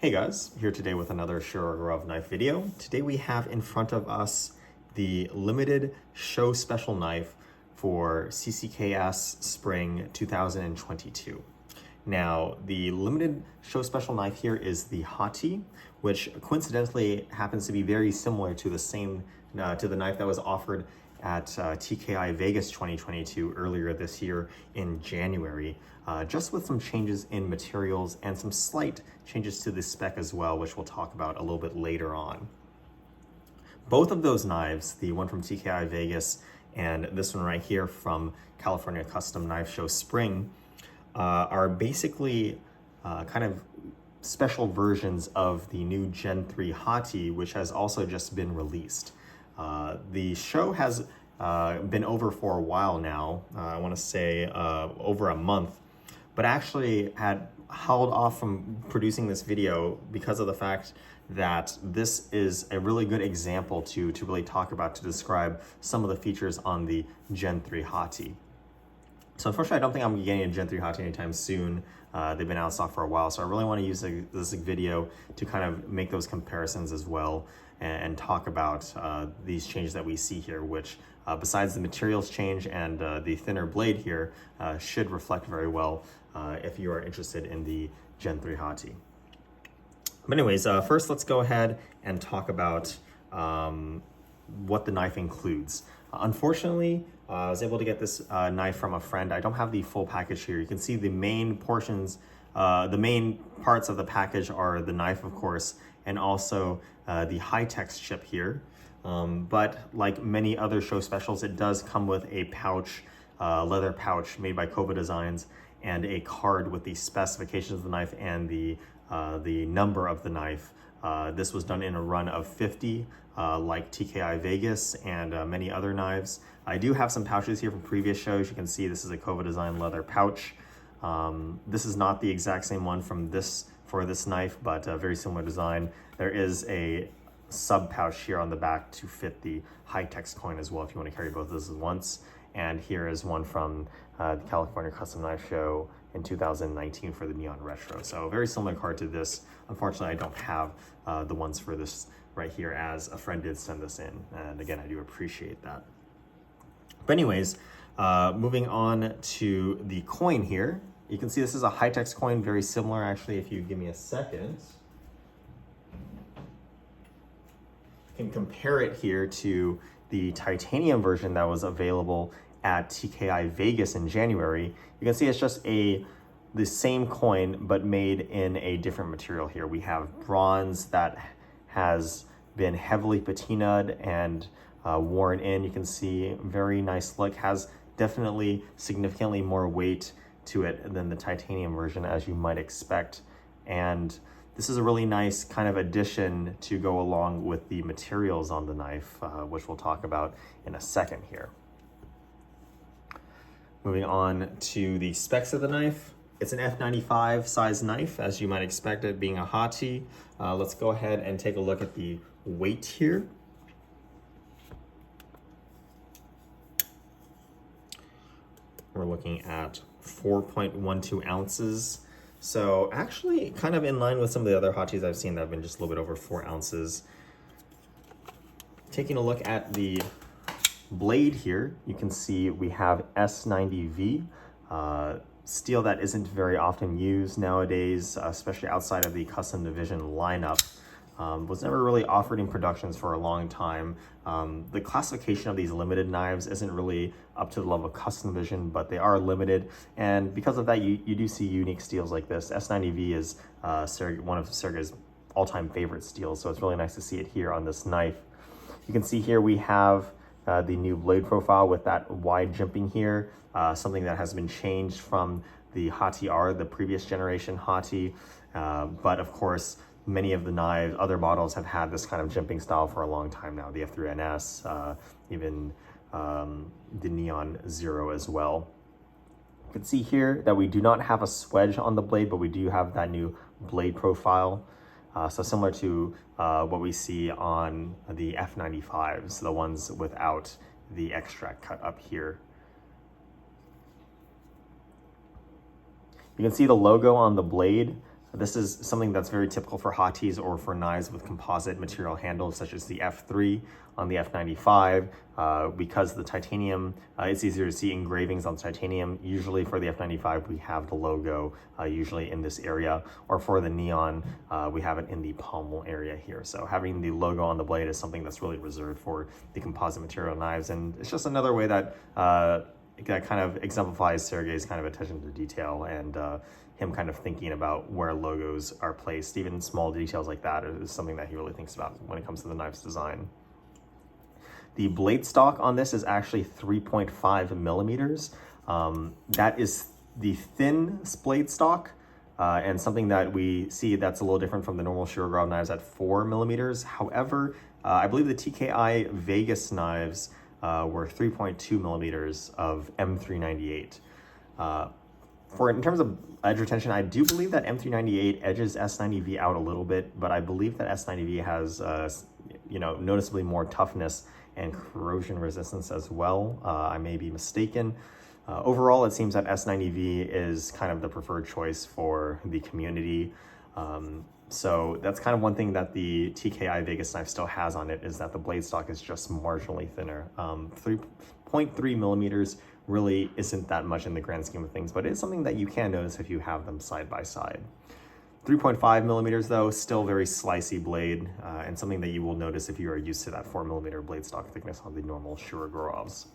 Hey guys, here today with another Shirogorov knife video. Today we have in front of us the limited show special knife for CCKS Spring 2022. Now, the limited show special knife here is the Hati, which coincidentally happens to be very similar to the knife that was offered at TKI Vegas 2022 earlier this year in January, just with some changes in materials and some slight changes to the spec as well, which we'll talk about a little bit later on. Both of those knives, the one from TKI Vegas and this one right here from California Custom Knife Show Spring, are basically kind of special versions of the new Gen 3 Hati, which has also just been released. The show has been over for a while now, I want to say over a month, but actually had held off from producing this video because of the fact that this is a really good example to really talk about, to describe some of the features on the Gen 3 Hati. So unfortunately, I don't think I'm getting a Gen 3 Hati anytime soon. They've been out of stock for a while, so I really want to use this video to kind of make those comparisons as well and talk about these changes that we see here, which besides the materials change and the thinner blade here, should reflect very well if you are interested in the Gen 3 Hati. But anyways, first let's go ahead and talk about what the knife includes. Unfortunately, I was able to get this knife from a friend. I don't have the full package here. You can see the main portions, the main parts of the package are the knife, of course, and also the HiTex chip here. But like many other show specials, it does come with a pouch, leather pouch made by Cova Designs, and a card with the specifications of the knife and the number of the knife. This was done in a run of 50, like TKI Vegas and many other knives. I do have some pouches here from previous shows. You can see this is a Cova Design leather pouch. This is not the exact same one for this knife, but a very similar design. There is a sub pouch here on the back to fit the HiTex coin as well if you want to carry both of those at once. And here is one from the California Custom Knife Show in 2019 for the Neon Retro. So a very similar card to this. Unfortunately, I don't have the ones for this right here, as a friend did send this in. And again, I do appreciate that. But anyways, moving on to the coin here. You can see this is a HiTex coin, very similar actually. If you give me a second, you can compare it here to the titanium version that was available at TKI Vegas in January. You can see it's just the same coin, but made in a different material here. We have bronze that has been heavily patina'd and worn in. You can see very nice look, has definitely significantly more weight to it than the titanium version, as you might expect. And this is a really nice kind of addition to go along with the materials on the knife, which we'll talk about in a second here. Moving on to the specs of the knife. It's an F95 size knife, as you might expect it being a Hati. Let's go ahead and take a look at the weight here. We're looking at 4.12 ounces. So actually kind of in line with some of the other Hatis I've seen that have been just a little bit over 4 ounces. Taking a look at the blade here, you can see we have S90V, steel that isn't very often used nowadays, especially outside of the custom division lineup. Was never really offered in productions for a long time. The classification of these limited knives isn't really up to the level of custom division, but they are limited, and because of that, you do see unique steels like this. S90V is one of Sergey's all-time favorite steels, so it's really nice to see it here on this knife. You can see here we have the new blade profile with that wide jimping here, something that has been changed from the Hati R, the previous generation Hati, but of course, many of the knives, other models have had this kind of jimping style for a long time now. The F3NS, even the Neon Zero as well. You can see here that we do not have a swedge on the blade, but we do have that new blade profile. So similar to what we see on the F95s, the ones without the extract cut up here. You can see the logo on the blade This is something that's very typical for Hatis or for knives with composite material handles, such as the F3 on the F95. Because the titanium, it's easier to see engravings on titanium. Usually for the F95, we have the logo usually in this area, or for the neon, we have it in the pommel area here. So having the logo on the blade is something that's really reserved for the composite material knives, and it's just another way that that kind of exemplifies Sergey's kind of attention to detail and him kind of thinking about where logos are placed. Even small details like that is something that he really thinks about when it comes to the knife's design. The blade stock on this is actually 3.5 millimeters. That is the thin blade stock, and something that we see that's a little different from the normal Shirogorov knives at 4 millimeters. However, I believe the TKI Vegas knives were 3.2 millimeters of M398. In terms of edge retention, I do believe that M398 edges S90V out a little bit, but I believe that S90V has noticeably more toughness and corrosion resistance as well. I may be mistaken. Overall, it seems that S90V is kind of the preferred choice for the community. So that's kind of one thing that the TKI Vegas knife still has on it, is that the blade stock is just marginally thinner. 3.3 millimeters really isn't that much in the grand scheme of things, but it's something that you can notice if you have them side by side. 3.5 millimeters though, still very slicey blade, and something that you will notice if you are used to that 4 millimeter blade stock thickness on the normal Shirogorovs.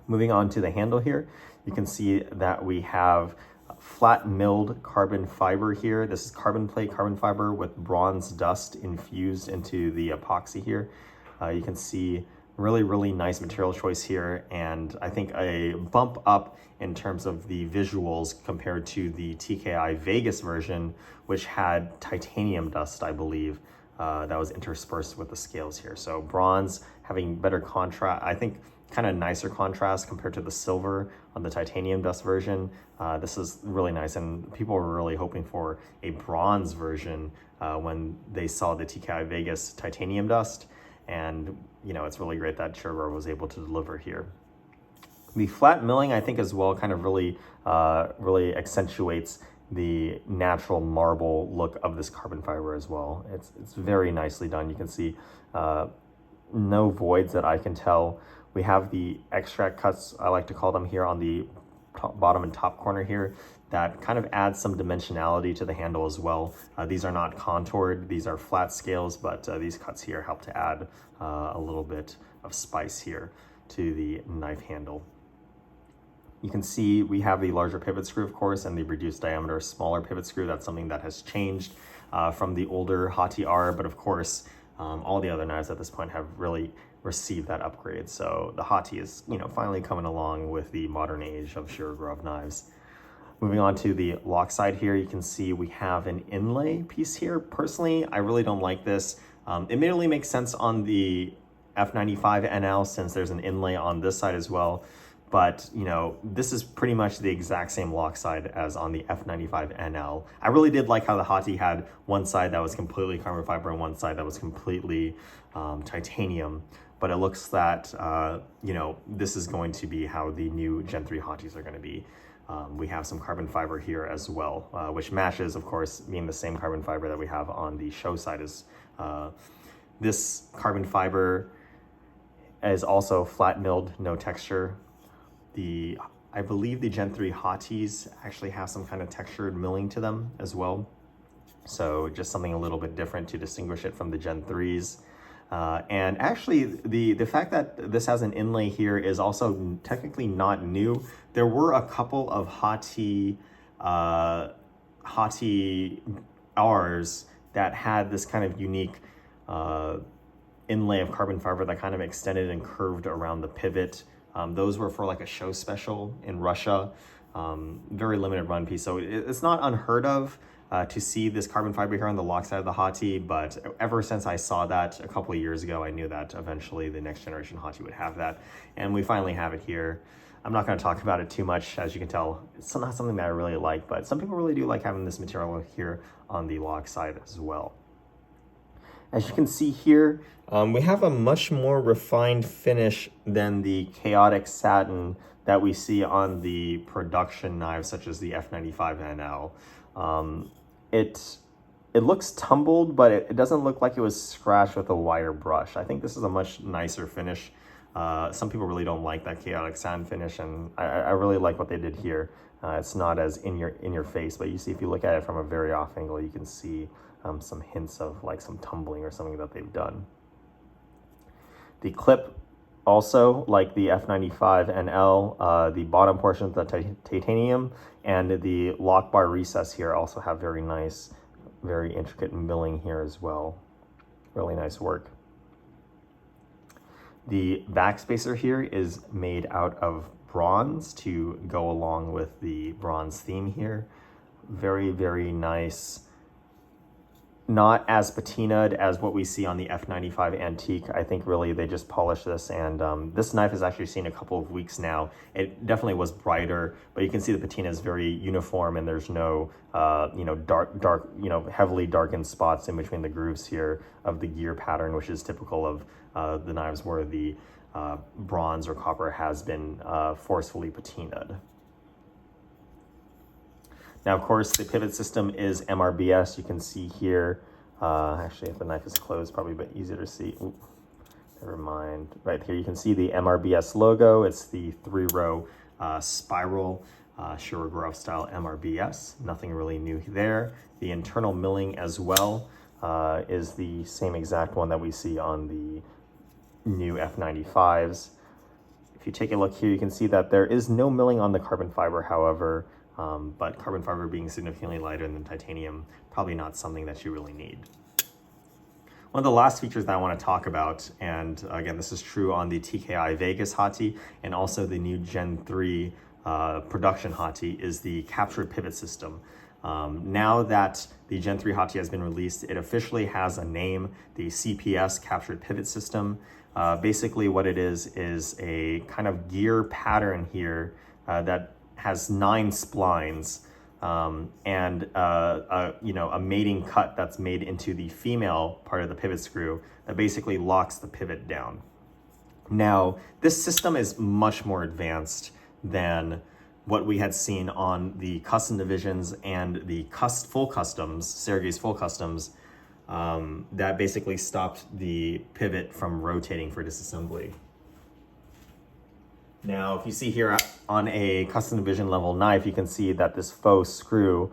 Moving on to the handle here, you can see that we have flat milled carbon fiber here. This is carbon plate carbon fiber with bronze dust infused into the epoxy here. You can see really nice material choice here, and I think a bump up in terms of the visuals compared to the TKI Vegas version, which had titanium dust, I believe, that was interspersed with the scales here. So bronze having better contrast, I think kind of nicer contrast compared to the silver on the titanium dust version. This is really nice, and people were really hoping for a bronze version when they saw the TKI Vegas titanium dust, and it's really great that Shirogorov was able to deliver here. The flat milling, I think, as well, kind of really accentuates the natural marble look of this carbon fiber as well. It's very nicely done. You can see no voids that I can tell. We have the extract cuts, I like to call them, here on the bottom and top corner here, that kind of adds some dimensionality to the handle as well. These are not contoured, these are flat scales, but these cuts here help to add a little bit of spice here to the knife handle. You can see we have the larger pivot screw, of course, and the reduced diameter smaller pivot screw. That's something that has changed from the older Hati R, but of course, all the other knives at this point have really received that upgrade. So the Hati is, finally coming along with the modern age of Shirogorov knives. Moving on to the lock side here, you can see we have an inlay piece here. Personally, I really don't like this. It merely makes sense on the F95 NL since there's an inlay on this side as well. But, this is pretty much the exact same lock side as on the F95 NL. I really did like how the Hati had one side that was completely carbon fiber and one side that was completely titanium. But it looks that, this is going to be how the new Gen 3 Hatis are going to be. We have some carbon fiber here as well, which matches, of course, being the same carbon fiber that we have on the show side. This carbon fiber is also flat milled, no texture. I believe the Gen 3 Hatis actually have some kind of textured milling to them as well. So just something a little bit different to distinguish it from the Gen 3s. And actually, the fact that this has an inlay here is also technically not new. There were a couple of Hati Rs that had this kind of unique inlay of carbon fiber that kind of extended and curved around the pivot. Those were for like a show special in Russia, very limited run piece. So it's not unheard of to see this carbon fiber here on the lock side of the Hati, but ever since I saw that a couple of years ago, I knew that eventually the next generation Hati would have that, and we finally have it here. I'm not going to talk about it too much. As you can tell, it's not something that I really like, but some people really do like having this material here on the lock side as well. As you can see here, we have a much more refined finish than the chaotic satin that we see on the production knives, such as the F95 NL. it looks tumbled, but it doesn't look like it was scratched with a wire brush. I think this is a much nicer finish. Some people really don't like that chaotic sand finish, and I really like what they did here. It's not as in your face, but you see if you look at it from a very off angle, you can see some hints of like some tumbling or something that they've done. The clip also, like the F95 NL, the bottom portion of the titanium and the lock bar recess here also have very nice, very intricate milling here as well. Really nice work. The backspacer here is made out of bronze to go along with the bronze theme here. Very, very nice. Not as patina'd as what we see on the F95 Antique. I think really they just polished this, and this knife has actually seen a couple of weeks now. It definitely was brighter, but you can see the patina is very uniform, and there's no dark, heavily darkened spots in between the grooves here of the gear pattern, which is typical of the knives where the bronze or copper has been forcefully patina'd. Now, of course, the pivot system is MRBS. You can see here, actually, if the knife is closed, probably a bit easier to see. Ooh, never mind. Right here, you can see the MRBS logo. It's the 3-row spiral Shirogorov style MRBS. Nothing really new there. The internal milling as well is the same exact one that we see on the new F95s. If you take a look here, you can see that there is no milling on the carbon fiber, however, but carbon fiber being significantly lighter than titanium, probably not something that you really need. One of the last features that I want to talk about, and again, this is true on the TKI Vegas Hati and also the new Gen 3 production Hati, is the captured pivot system. Now that the Gen 3 Hati has been released, it officially has a name, the CPS captured pivot system. Basically what it is a kind of gear pattern here that has 9 splines and a mating cut that's made into the female part of the pivot screw that basically locks the pivot down. Now, this system is much more advanced than what we had seen on the custom divisions and the full customs, Sergey's full customs, that basically stopped the pivot from rotating for disassembly. Now, if you see here on a custom division level knife, you can see that this faux screw,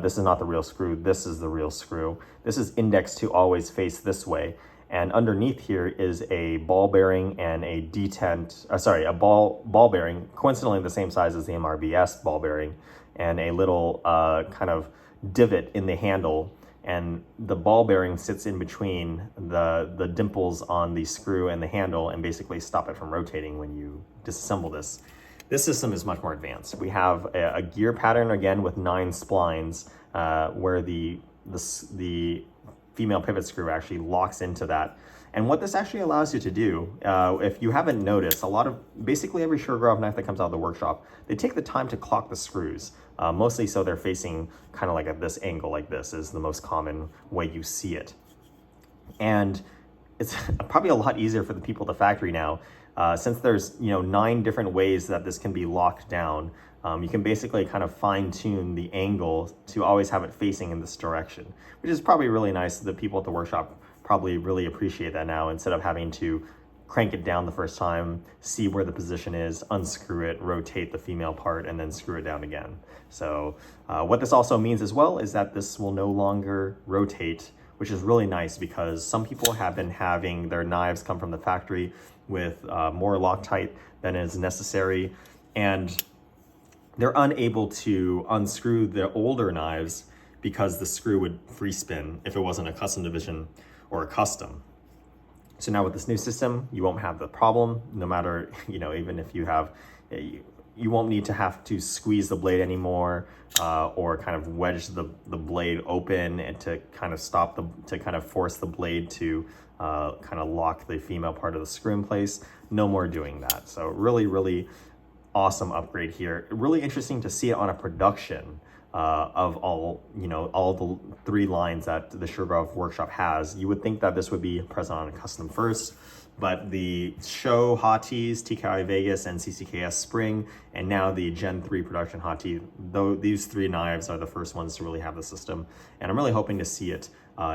this is not the real screw, this is the real screw. This is indexed to always face this way. And underneath here is a ball bearing and a detent, a ball bearing, coincidentally the same size as the MRBS ball bearing, and a little kind of divot in the handle. And the ball bearing sits in between the dimples on the screw and the handle and basically stop it from rotating when you disassemble this. This system is much more advanced. We have a gear pattern again with 9 splines where the female pivot screw actually locks into that. And what this actually allows you to do, if you haven't noticed, basically every Shirogorov knife that comes out of the workshop, they take the time to clock the screws, mostly so they're facing kind of like at this angle, like this is the most common way you see it. And it's probably a lot easier for the people at the factory now, since there's 9 different ways that this can be locked down. You can basically kind of fine tune the angle to always have it facing in this direction, which is probably really nice. The people at the workshop probably really appreciate that now, instead of having to crank it down the first time, see where the position is, unscrew it, rotate the female part, and then screw it down again. So what this also means as well is that this will no longer rotate, which is really nice because some people have been having their knives come from the factory with more Loctite than is necessary, and they're unable to unscrew their older knives because the screw would free spin if it wasn't a custom division or a custom. So now with this new system, you won't have the problem, no matter, even if you have, you won't need to have to squeeze the blade anymore or kind of wedge the blade open and to kind of force the blade to kind of lock the female part of the screw in place. No more doing that. So really, really awesome upgrade here. Really interesting to see it on a production of all the 3 lines that the Shirogorov workshop has. You would think that this would be present on a custom first, but the show Hatis, TKI Vegas, and CCKS Spring, and now the Gen 3 production Hati, though these 3 knives are the first ones to really have the system. And I'm really hoping to see it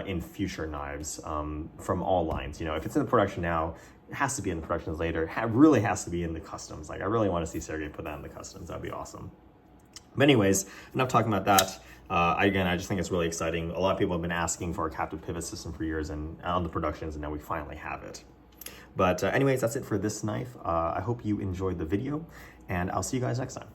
in future knives from all lines. You know, if it's in the production now, it has to be in the productions later. It really has to be in the customs. Like, I really want to see Sergey put that in the customs. That'd be awesome. But anyways, enough talking about that. Again, I just think it's really exciting. A lot of people have been asking for a captive pivot system for years and on the productions, and now we finally have it. But anyways, that's it for this knife. I hope you enjoyed the video, and I'll see you guys next time.